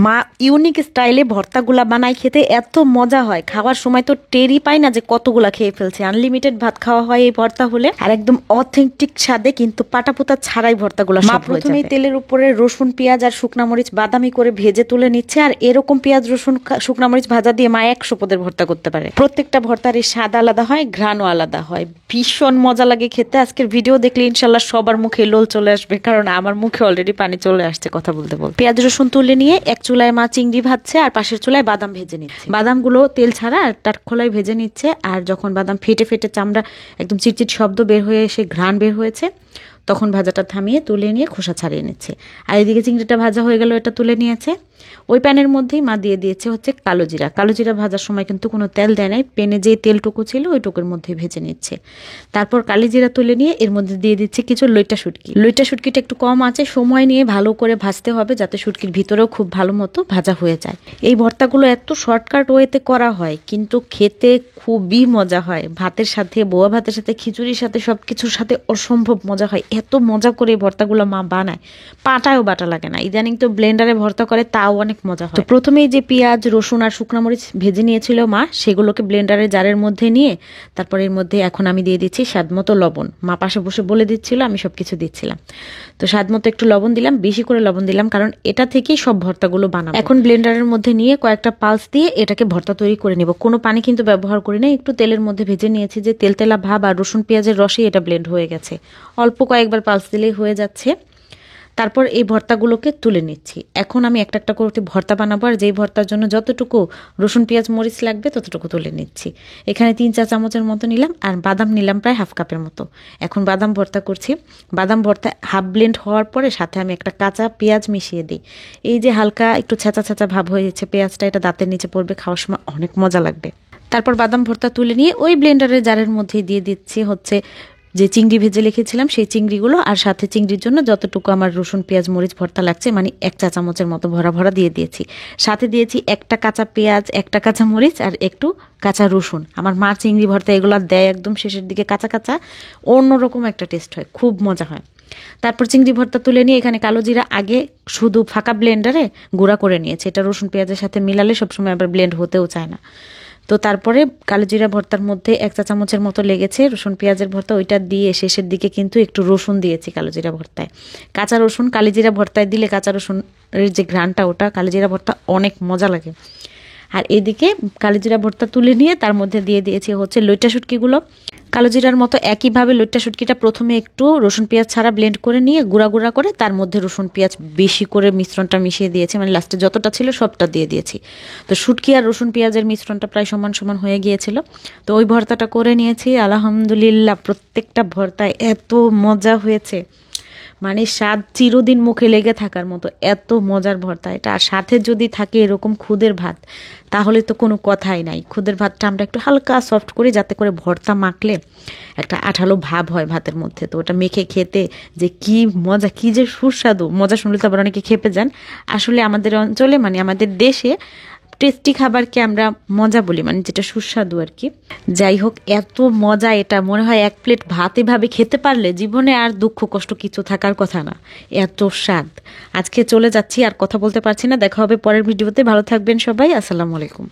মা ইউনিক স্টাইলে ভর্তাগুলা বানায়, খেতে এত মজা হয়। খাওয়ার সময় তো টেরই পাই না যে কতগুলা খেয়ে ফেলছে। আনলিমিটেড ভাত খাওয়া হয় এই ভর্তা হলে, আর একদম অথেন্টিক স্বাদে, কিন্তু পাটাপোতা ছাড়াই ভর্তাগুলো। মা প্রথমেই তেলের উপরে রসুন, পেঁয়াজ আর শুকনা মরিচ বাদামি করে ভেজে তুলে নিচ্ছে। আর এরকম পেঁয়াজ, রসুন, শুকনা মরিচ ভাজা দিয়ে মা 100 পদের ভর্তা করতে পারে। প্রত্যেকটা ভর্তার এই স্বাদ আলাদা হয়, ঘ্রাণও আলাদা হয়, ভীষণ মজা লাগে খেতে। আজকের ভিডিও দেখলে ইনশাল্লাহ সবার মুখে লোল চলে আসবে, কারণ আমার মুখে অলরেডি পানি চলে আসছে কথা বলতে বলতে। পেঁয়াজ রসুন তুলে নিয়ে এক চুলায় মা চিংড়ি ভাজছে, আর পাশের চুলায় বাদাম ভেজে নিচ্ছে। বাদামগুলো তেল ছাড়া আর টাট খোলায় ভেজে নিচ্ছে। আর যখন বাদাম ফেটে ফেটে চামড়া একদম চিটচিট শব্দ বের হয়ে এসে ঘ্রাণ বের হয়েছে, তখন ভাজাটা থামিয়ে তুলে নিয়ে খোসা ছাড়িয়ে নিচ্ছে। আর এদিকে চিংড়িটা ভাজা হয়ে গেল, এটা তুলে নিয়েছে। ওই প্যানের মধ্যেই মা দিয়ে দিয়েছে হচ্ছে কালো জিরা। কালো জিরা ভাজার সময় কিন্তু কোনো তেল দেয় নাই, প্যানে যে তেলটুকু ছিল ওইটুকুর মধ্যে ভেজে নিচ্ছে। তারপর কালি জিরা তুলে নিয়ে এর মধ্যে দিয়ে দিচ্ছে কিছু লইটা শুটকি। লইটা শুটকিটা একটু কম আছে, সময় নিয়ে ভালো করে ভাজতে হবে, যাতে শুটকির ভিতরেও খুব ভালো মতো ভাজা হয়ে যায়। এই ভর্তাগুলো এত শর্টকাট ওয়েতে করা হয়, কিন্তু খেতে খুবই মজা হয়। ভাতের সাথে, বোয়া ভাতের সাথে, খিচুড়ির সাথে, সবকিছুর সাথে অসম্ভব মজা হয়। এত মজা করে এই ভর্তাগুলো মা বানায়, পাটায়ও বাটা লাগে না। ইদানিং তো ব্লেন্ডারে ভর্তা করে, তাও অনেক মজা হয়। তো প্রথমেই যে পেঁয়াজ, রসুন আর শুকনো মরিচ ভেজে নিয়েছিল মা, সেগুলোকে ব্লেন্ডারের জারের মধ্যে নিয়ে তারপর এর মধ্যে এখন আমি দিয়ে দিচ্ছি স্বাদ মতো লবণ। মা পাশে বসে বলে দিচ্ছিল, আমি সবকিছু দিচ্ছিলাম। তো স্বাদ মতো একটু লবণ দিলাম, বেশি করে লবণ দিলাম, কারণ এটা থেকেই সব ভর্তাগুলো বানাবো। এখন ব্লেন্ডারের মধ্যে নিয়ে কয়েকটা পালস দিয়ে এটাকে ভর্তা তৈরি করে নেব। কোনো পানি কিন্তু ব্যবহার করি না, একটু তেলের মধ্যে ভেজে নিয়েছি, যে তেল তেলা ভাব আর রসুন পেঁয়াজের রসে এটা ব্লেন্ড হয়ে গেছে। অল্প কয়েকবার পালস দিলেই হয়ে যাচ্ছে। তারপর এই ভর্তাগুলোকে তুলে নিচ্ছি। এখন আমি একটা একটা করে ভর্তা বানাবো, আর যেই ভর্তার জন্য যতটুকু রসুন পেঁয়াজ মরিচ লাগবে ততটুকু তুলে নিচ্ছি। এখানে 3-4 চামচের মতো নিলাম, আর বাদাম নিলাম প্রায় হাফ কাপের মতো। এখন বাদাম ভর্তা করছি। বাদাম ভর্তা হাফ ব্লেন্ড হওয়ার পরে সাথে আমি একটা কাঁচা পেঁয়াজ মিশিয়ে দিই। এই যে হালকা একটু ছেঁচা ছেঁচা ভাব হয়ে যাচ্ছে পেঁয়াজটা, এটা দাঁতের নিচে পড়বে, খাওয়ার সময় অনেক মজা লাগবে। তারপর বাদাম ভর্তা তুলে নিয়ে ওই ব্লেন্ডারের জারের মধ্যেই দিয়ে দিচ্ছি হচ্ছে যে চিংড়ি ভেজে রেখেছিলাম সেই চিংড়িগুলো, আর সাথে চিংড়ির জন্য যতটুকু আমার রসুন পেঁয়াজ মরিচ ভর্তা লাগছে, মানে 1 চা চামচের মতো ভরা ভরা দিয়ে দিয়েছি। সাথে দিয়েছি একটা কাঁচা পেঁয়াজ, একটা কাঁচা মরিচ আর একটু কাঁচা রসুন। আমার মা চিংড়ি ভর্তা এগুলো দেয় একদম শেষের দিকে কাঁচা কাঁচা, অন্যরকম একটা টেস্ট হয়, খুব মজা হয়। তারপর চিংড়ি ভর্তা তুলে নিয়ে এখানে কালো জিরা আগে শুধু ফাঁকা ব্লেন্ডারে গুঁড়া করে নিয়েছে। এটা রসুন পেঁয়াজের সাথে মিলালে সবসময় আবার ব্লেন্ড হতেও চায় না। তো তারপরে কালো জিরা ভর্তার মধ্যে 1 চা চামচের মতো লেগেছে রসুন পেঁয়াজের ভর্তা, ওইটা দিয়ে শেষের দিকে কিন্তু একটু রসুন দিয়েছি কালো জিরা ভর্তায়। কাঁচা রসুন কালি জিরা ভর্তায় দিলে কাঁচা রসুনের যে ঘ্রাণটা, ওটা কালি জিরা ভর্তা অনেক মজা লাগে। আর এদিকে কালো জিরা ভর্তা তুলে নিয়ে তার মধ্যে দিয়ে দিয়েছি হচ্ছে লইটা শুটকিগুলো। কালো জিরার মতো একইভাবে লইটা শুটকিটা প্রথমে একটু রসুন পেঁয়াজ ছাড়া ব্লেন্ড করে নিয়ে গুঁড়া গুঁড়া করে তার মধ্যে রসুন পেঁয়াজ বেশি করে মিশ্রণটা মিশিয়ে দিয়েছি, মানে লাস্টে যতটা ছিল সবটা দিয়ে দিয়েছি। তো শুটকি আর রসুন পেঁয়াজের মিশ্রণটা প্রায় সমান সমান হয়ে গিয়েছিল। তো ওই ভর্তাটা করে নিয়েছি। আলহামদুলিল্লাহ, প্রত্যেকটা ভর্তায় এত মজা হয়েছে, মানে স্বাদ চিরদিন মুখে লেগে থাকার মতো, এত মজার ভর্তা এটা। আর সাথে যদি থাকে এরকম খুদের ভাত, তাহলে তো কোনো কথাই নাই। খুদের ভাতটা আমরা একটু হালকা সফট করি, যাতে করে ভর্তা মাখলে একটা আঠালো ভাব হয় ভাতের মধ্যে। তো ওটা মেখে খেতে যে কি মজা, কি যে সুস্বাদু। মজা শুনলে তো আবার অনেকে খেপে যান। আসলে আমাদের অঞ্চলে, মানে আমাদের দেশে টেস্টি খাবারকে আমরা মজা বলি, মানে যেটা সুস্বাদু আর কি। যাই হোক, এত মজা এটা, মনে হয় 1 প্লেট ভাত এভাবে খেতে পারলে জীবনে আর দুঃখ কষ্ট কিছু থাকার কথা না, এত স্বাদ। আজকে চলে যাচ্ছি, আর কথা বলতে পারছি না। দেখা হবে পরের ভিডিওতে। ভালো থাকবেন সবাই, আসসালামু আলাইকুম।